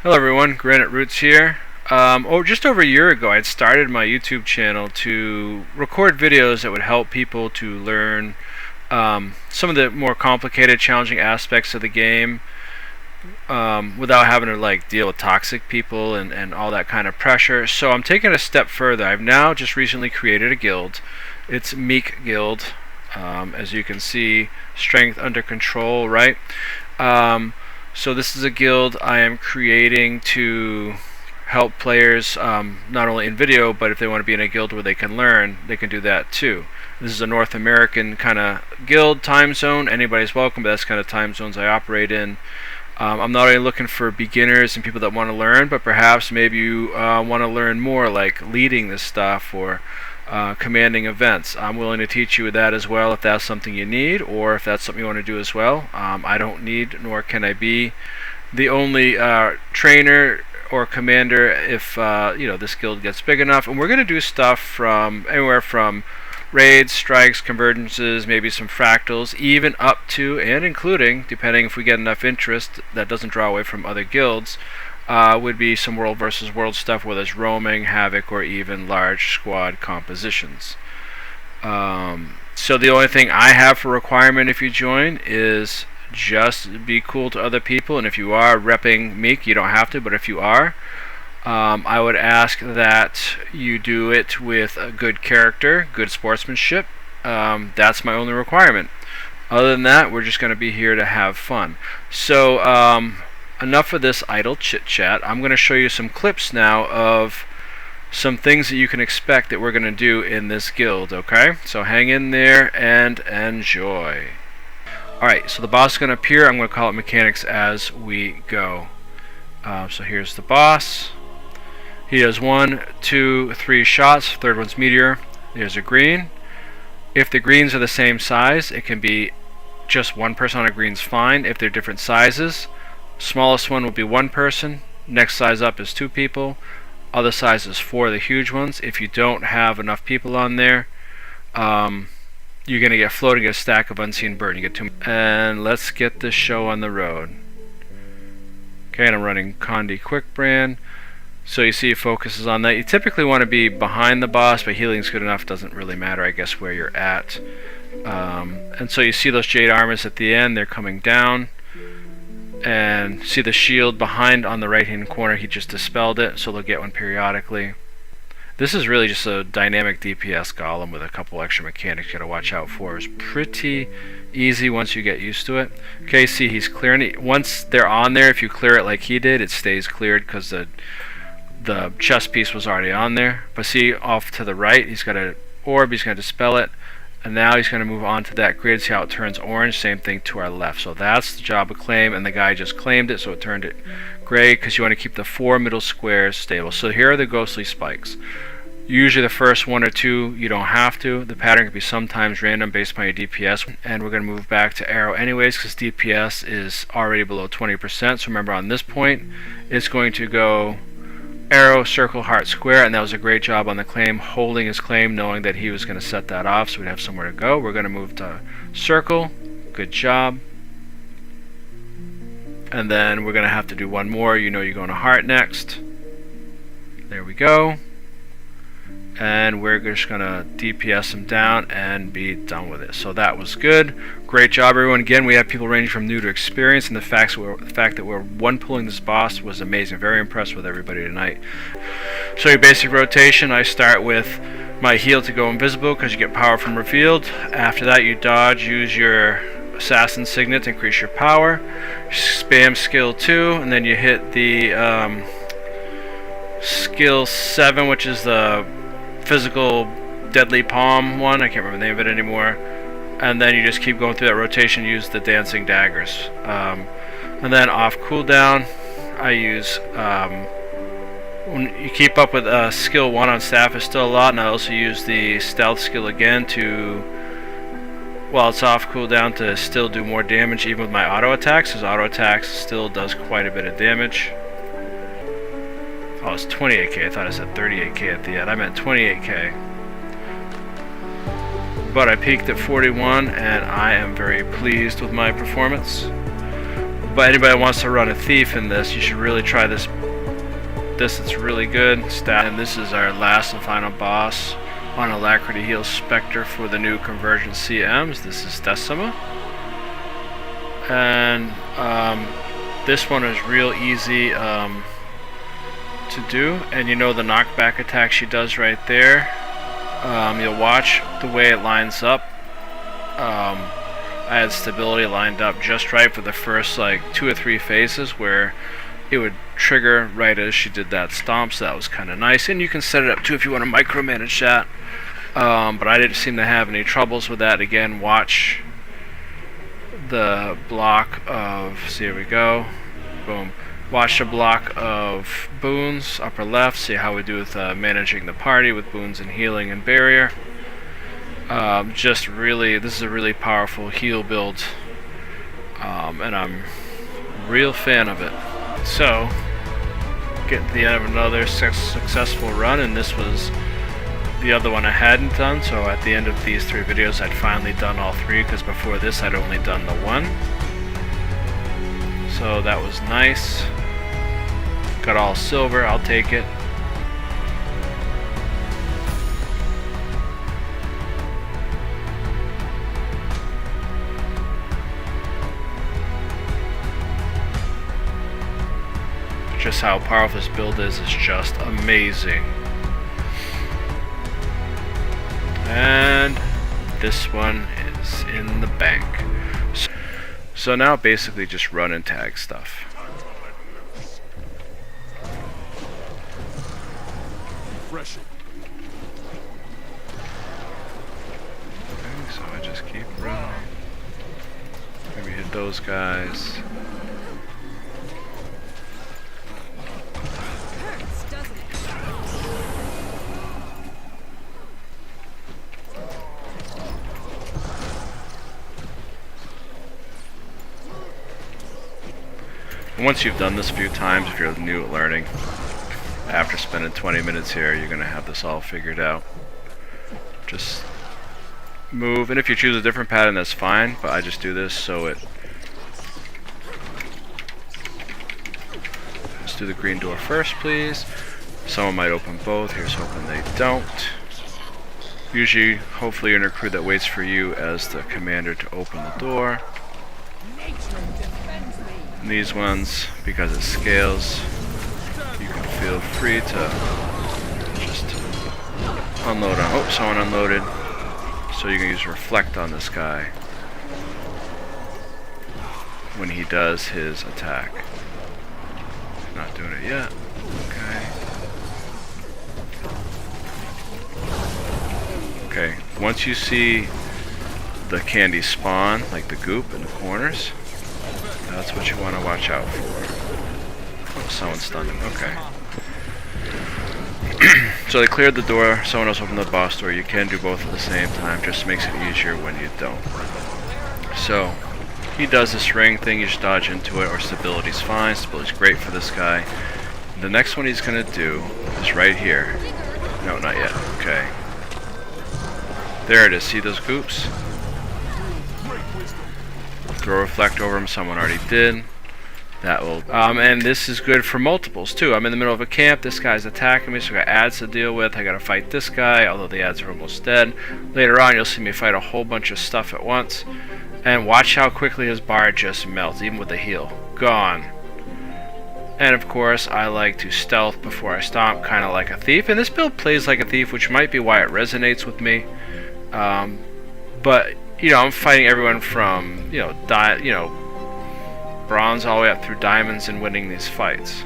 Hello everyone, Granite Roots here. Just over a year ago, I had started my YouTube channel to record videos that would help people to learn some of the more complicated, challenging aspects of the game without having to deal with toxic people and all that kind of pressure. So I'm taking it a step further. I've now just recently created a guild. It's MEEK Guild. As you can see, strength under control, right? So this is a guild I am creating to help players not only in video, but if they want to be in a guild where they can learn, they can do that too. This is a North American kind of guild time zone. Anybody's welcome, but that's kind of time zones I operate in. I'm not only looking for beginners and people that want to learn, but perhaps maybe you want to learn more, like leading this stuff or commanding events. I'm willing to teach you that as well if that's something you need, or if that's something you want to do as well. I don't need, nor can I be, the only trainer or commander if this guild gets big enough. And we're going to do stuff from anywhere from raids, strikes, convergences, maybe some fractals, even up to and including, depending if we get enough interest that doesn't draw away from other guilds, would be some world versus world stuff, whether it's roaming, havoc, or even large squad compositions. So the only thing I have for requirement if you join is just be cool to other people, and if you are repping MEEK, you don't have to, but if you are, I would ask that you do it with a good character, good sportsmanship. That's my only requirement. Other than that, we're just going to be here to have fun. So enough of this idle chit chat. I'm going to show you some clips now of some things that you can expect that we're going to do in this guild, okay? So hang in there and enjoy. Alright, so the boss is going to appear. I'm going to call it mechanics as we go. So here's the boss. He does 1, 2, 3 shots. Third one's meteor. There's a green. If the greens are the same size, it can be just one person on a green's fine. If they're different sizes, smallest one will be one person. Next size up is 2 people. Other size is 4, the huge ones. If you don't have enough people on there, you're going to get floating a stack of unseen burden. You get 2. And let's get this show on the road. Okay, and I'm running Condi Quick Brand. So you see it focuses on that. You typically want to be behind the boss, but healing's good enough. Doesn't really matter, I guess, where you're at. And so you see those jade armors at the end. They're coming down. And see the shield behind on the right hand corner. He just dispelled it, so they'll get one periodically. This is really just a dynamic DPS golem with a couple extra mechanics you gotta watch out for. It's pretty easy once you get used to it. Okay, see he's clearing it. Once they're on there, if you clear it like he did, it stays cleared because the chest piece was already on there. But see off to the right, he's got an orb, he's gonna dispel it. And now he's going to move on to that grid. See how it turns orange? Same thing to our left. So that's the job of claim, and the guy just claimed it, so it turned it gray because you want to keep the 4 middle squares stable. So here are the ghostly spikes. Usually the first 1 or 2 you don't have to. The pattern can be sometimes random based upon your DPS. And we're going to move back to arrow anyways because DPS is already below 20%. So remember on this point, it's going to go arrow, circle, heart, square, and that was a great job on the claim, holding his claim, knowing that he was going to set that off so we'd have somewhere to go. We're going to move to circle. Good job. And then we're going to have to do one more. You know you're going to heart next. There we go. And we're just going to DPS him down and be done with it. So that was good. Great job, everyone. Again, we have people ranging from new to experienced, and the fact that we're one pulling this boss was amazing. Very impressed with everybody tonight. So your basic rotation, I start with my heal to go invisible because you get power from revealed. After that, you dodge, use your assassin signet to increase your power. Spam skill 2, and then you hit the skill 7, which is the physical deadly palm one. I can't remember the name of it anymore. And then you just keep going through that rotation, use the dancing daggers. And then off cooldown, I use when you keep up with skill 1 on staff is still a lot, and I also use the stealth skill again to, while it's off cooldown, to still do more damage even with my auto attacks, because auto attacks still does quite a bit of damage. Oh, it's 28k. I thought I said 38k at the end. I meant 28k. But I peaked at 41, and I am very pleased with my performance. But anybody that wants to run a thief in this, you should really try this. It's really good. And this is our last and final boss on Alacrity Heal Spectre for the new Conversion CMs. This is Decima. And this one is real easy to do. And you know the knockback attack she does right there. You'll watch the way it lines up. I had stability lined up just right for the first like 2 or 3 phases where it would trigger right as she did that stomp, so that was kind of nice. And you can set it up too if you want to micromanage that. But I didn't seem to have any troubles with that. Again, watch the block of, see, here we go, boom. Watch the block of boons, upper left, see how we do with managing the party with boons and healing and barrier. Just really, this is a really powerful heal build, and I'm a real fan of it. So, get to the end of another successful run, and this was the other one I hadn't done, so at the end of these 3 videos I'd finally done all 3, because before this I'd only done the 1. So that was nice. Got all silver, I'll take it. Just how powerful this build is just amazing. And this one is in the bank. So now basically just run and tag stuff. Okay, so I just keep running. Maybe hit those guys. Once you've done this a few times, if you're new at learning, after spending 20 minutes here, you're going to have this all figured out. Just move, and if you choose a different pattern, that's fine, but I just do this so it... Let's do the green door first, please. Someone might open both. Here's hoping they don't. Usually, hopefully you're in a crew that waits for you as the commander to open the door. And these ones, because it scales, you can feel free to just unload on. Oh, someone unloaded. So you can use reflect on this guy when he does his attack. Not doing it yet. Okay. Okay. Once you see the candy spawn, like the goop in the corners, that's what you want to watch out for. Oh, someone stunned him. Okay. So they cleared the door, someone else opened the boss door. You can do both at the same time, just makes it easier when you don't. So, he does this ring thing, you just dodge into it, or stability's fine. Stability's great for this guy. The next one he's going to do is right here. No, not yet. Okay. There it is. See those goops? Throw reflect over him, someone already did. That will, and this is good for multiples too. I'm in the middle of a camp, this guy's attacking me, so I got ads to deal with. I gotta fight this guy, although the ads are almost dead. Later on, you'll see me fight a whole bunch of stuff at once. And watch how quickly his bar just melts, even with the heal. Gone. And of course, I like to stealth before I stomp, kind of like a thief. And this build plays like a thief, which might be why it resonates with me. But you know, I'm fighting everyone from bronze all the way up through diamonds and winning these fights.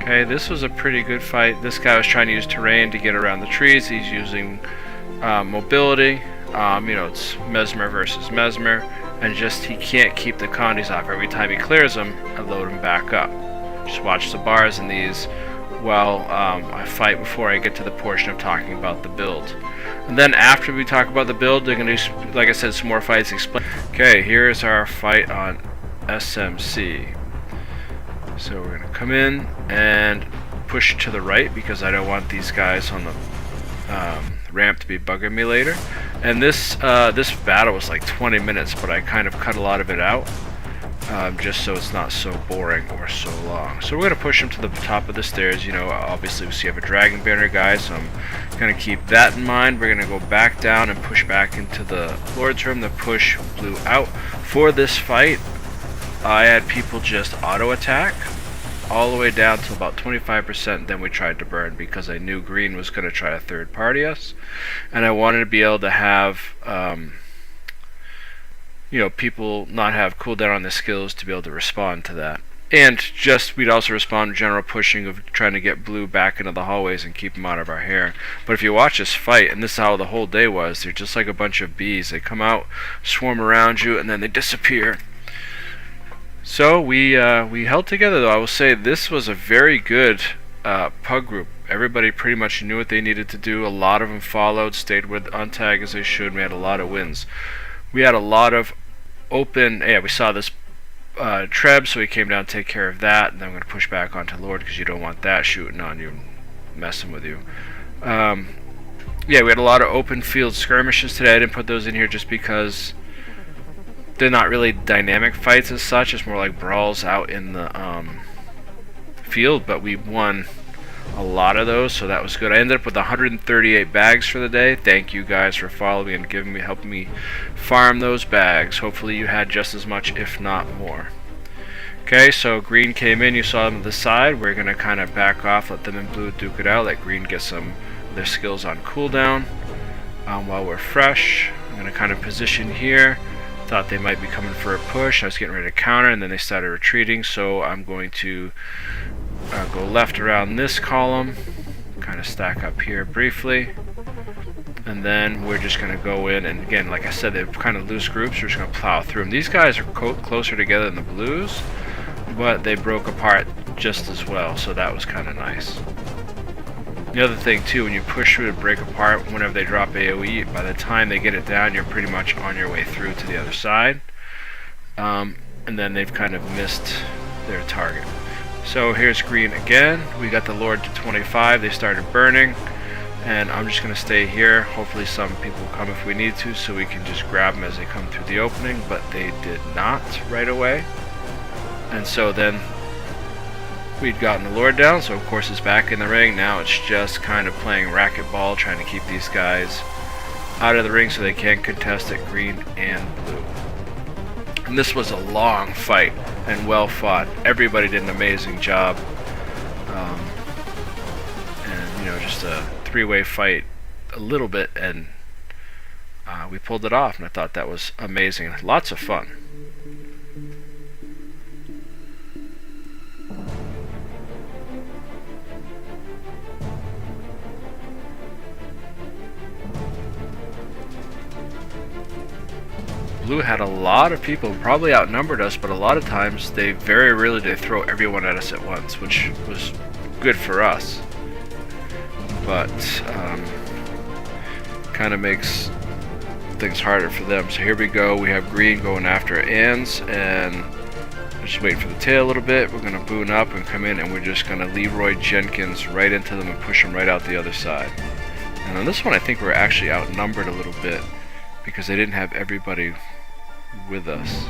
Okay, this was a pretty good fight. This guy was trying to use terrain to get around the trees. He's using mobility. It's Mesmer versus Mesmer, and just he can't keep the condies off. Every time he clears them, I load him back up. Just watch the bars in these while I fight before I get to the portion of talking about the build. And then after we talk about the build, they're going to do, like I said, some more fights. Okay, here's our fight on SMC. So we're going to come in and push to the right because I don't want these guys on the ramp to be bugging me later. And this battle was like 20 minutes, but I kind of cut a lot of it out. just so it's not so boring or so long. So we're going to push them to the top of the stairs. You know, obviously we see you have a dragon banner guy, so I'm going to keep that in mind. We're going to go back down and push back into the Lord's room. The push blew out. For this fight, I had people just auto attack all the way down to about 25%. Then we tried to burn because I knew green was going to try to third party us, and I wanted to be able to have you know, people not have cooldown on the skills to be able to respond to that. And just, we'd also respond to general pushing of trying to get blue back into the hallways and keep them out of our hair. But if you watch this fight, and this is how the whole day was, they're just like a bunch of bees. They come out, swarm around you, and then they disappear. So we held together, though. I will say this was a very good pug group. Everybody pretty much knew what they needed to do. A lot of them followed, stayed with on tag as they should. We had a lot of wins. We had a lot of open, yeah, we saw this Treb, so we came down to take care of that, and then I'm going to push back onto Lord because you don't want that shooting on you, messing with you. Yeah, we had a lot of open field skirmishes today. I didn't put those in here just because they're not really dynamic fights as such. It's more like brawls out in the field, but we won a lot of those, so that was good. I ended up with 138 bags for the day. Thank you guys for following and helping me farm those bags. Hopefully you had just as much, if not more. Okay, so green came in. You saw them to the side. We're going to kind of back off, let them and blue duke it out, let green get some of their skills on cooldown while we're fresh. I'm going to kind of position here. Thought they might be coming for a push. I was getting ready to counter, and then they started retreating, so I'm going to go left around this column, kind of stack up here briefly, and then we're just going to go in, and again, like I said, they're kind of loose groups. We're just going to plow through them. These guys are closer together than the blues, but they broke apart just as well, so that was kind of nice. The other thing too, when you push through to break apart, whenever they drop AoE, by the time they get it down, you're pretty much on your way through to the other side, and then they've kind of missed their target. So here's green again. We got the Lord to 25. They started burning, and I'm just going to stay here. Hopefully some people come if we need to, so we can just grab them as they come through the opening, but they did not right away. And so then we'd gotten the Lord down, so of course it's back in the ring. Now it's just kind of playing racquetball, trying to keep these guys out of the ring so they can't contest it, green and blue. And this was a long fight and well fought. Everybody did an amazing job. And, you know, just a three-way fight a little bit, and we pulled it off, and I thought that was amazing. Lots of fun. Blue had a lot of people, probably outnumbered us, but a lot of times they very rarely they throw everyone at us at once, which was good for us. But kind of makes things harder for them. So here we go. We have green going after Ans, and just waiting for the tail a little bit. We're going to boon up and come in, and we're just going to Leroy Jenkins right into them and push them right out the other side. And on this one, I think we're actually outnumbered a little bit because they didn't have everybody with us.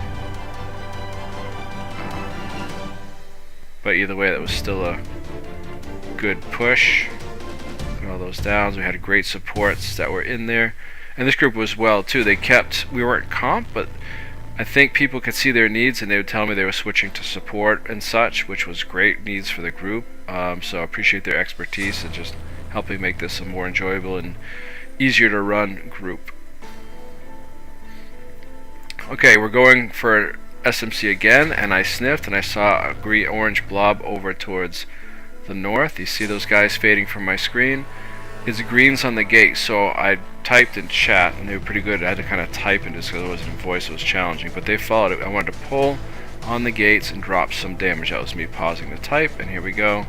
But either way, that was still a good push. Got all those downs. We had great supports that were in there. And this group was well too. They kept, we weren't comp, but I think people could see their needs, and they would tell me they were switching to support and such, which was great needs for the group. So I appreciate their expertise and just helping make this a more enjoyable and easier to run group. Okay, we're going for SMC again, and I sniffed and I saw a green-orange blob over towards the north. You see those guys fading from my screen? It's greens on the gate, so I typed in chat, and they were pretty good. I had to kind of type in just because it wasn't in voice, it was challenging, but they followed it. I wanted to pull on the gates and drop some damage. That was me pausing the type, and here we go.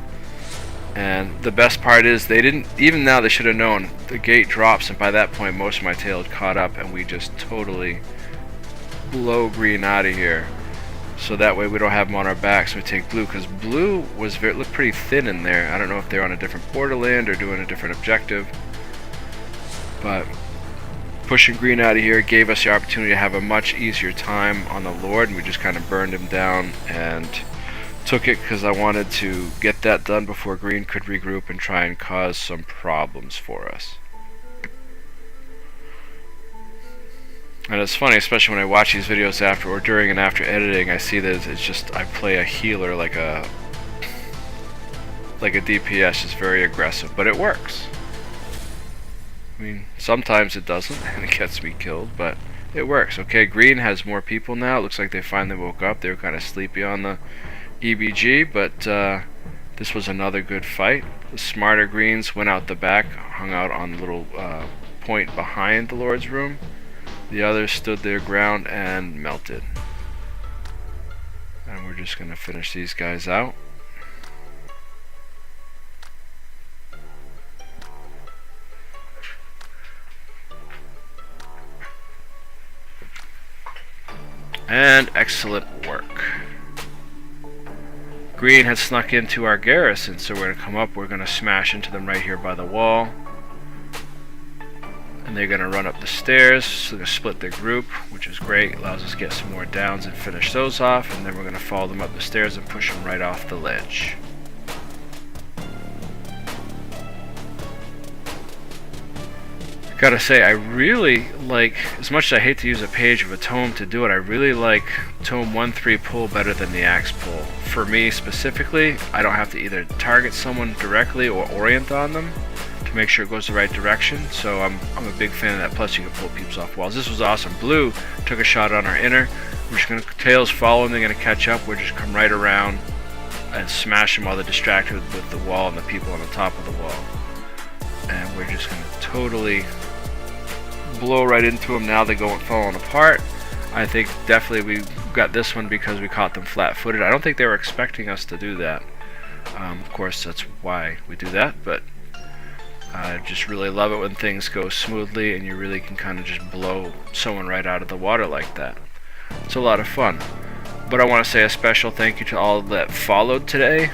And the best part is they didn't, even now they should have known, the gate drops, and by that point most of my tail had caught up, and we just totally blow green out of here, so that way we don't have them on our backs. So we take blue, because blue was looked pretty thin in there. I don't know if they're on a different borderland or doing a different objective, but pushing green out of here gave us the opportunity to have a much easier time on the Lord, and we just kind of burned him down and took it because I wanted to get that done before green could regroup and try and cause some problems for us. And it's funny, especially when I watch these videos after or during and after editing, I see that it's just I play a healer like a DPS, just very aggressive, but it works. I mean, sometimes it doesn't, and it gets me killed, but it works. Okay, green has more people now. It looks like they finally woke up. They were kind of sleepy on the EBG, but this was another good fight. The smarter greens went out the back, hung out on the little point behind the Lord's room. The others stood their ground and melted. And we're just going to finish these guys out. And excellent work. Green had snuck into our garrison, so we're going to come up, we're going to smash into them right here by the wall. And they're going to run up the stairs, so they're going to split their group, which is great. Allows us to get some more downs and finish those off, and then we're going to follow them up the stairs and push them right off the ledge. Gotta say, I really like, as much as I hate to use a page of a tome to do it, I really like tome 1-3 pull better than the axe pull. For me specifically, I don't have to either target someone directly or orient on them to make sure it goes the right direction, so I'm a big fan of that. Plus you can pull peeps off walls. This was awesome. Blue took a shot on our inner. We're just going to, tails following, they're going to catch up. We're just come right around and smash them while they're distracted with the wall and the people on the top of the wall. And we're just going to totally blow right into them. Now they're falling apart. I think definitely we got this one because we caught them flat-footed. I don't think they were expecting us to do that. Of course, that's why we do that, but I just really love it when things go smoothly and you really can kind of just blow someone right out of the water like that. It's a lot of fun. But I want to say a special thank you to all that followed today.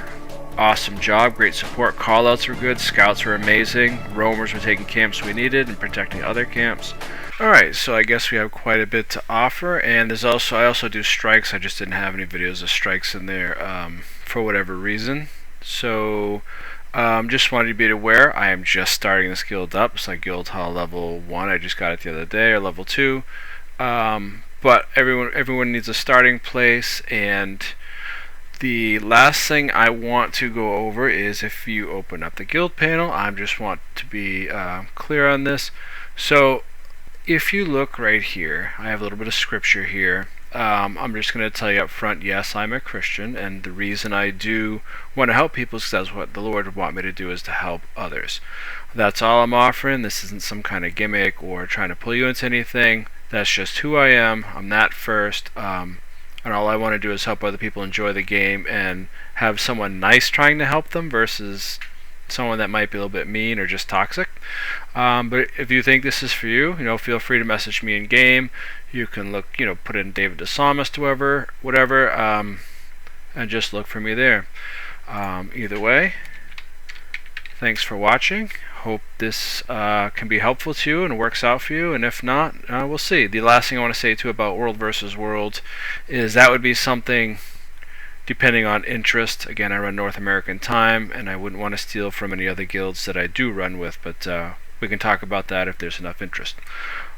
Awesome job, great support, callouts were good, scouts were amazing, roamers were taking camps we needed and protecting other camps. Alright, so I guess we have quite a bit to offer, and there's also, I also do strikes. I just didn't have any videos of strikes in there for whatever reason. So just wanted you to be aware, I am just starting this guild up. It's like Guild Hall level 1, I just got it the other day, or level 2. But everyone needs a starting place, and the last thing I want to go over is if you open up the guild panel, I just want to be clear on this. So if you look right here, I have a little bit of scripture here. I'm just going to tell you up front, yes, I'm a Christian, and the reason I do want to help people is because that's what the Lord would want me to do, is to help others. That's all I'm offering. This isn't some kind of gimmick or trying to pull you into anything. That's just who I am. I'm that first. And all I want to do is help other people enjoy the game and have someone nice trying to help them versus someone that might be a little bit mean or just toxic. But if you think this is for you, feel free to message me in game. You can look, put in David the Psalmist, whatever, and just look for me there. Either way, thanks for watching. Hope this can be helpful to you and works out for you, and if not, we'll see. The last thing I want to say too about World versus World is that would be something depending on interest. Again, I run North American time, and I wouldn't want to steal from any other guilds that I do run with, but we can talk about that if there's enough interest.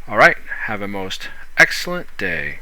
Alright, have a most excellent day.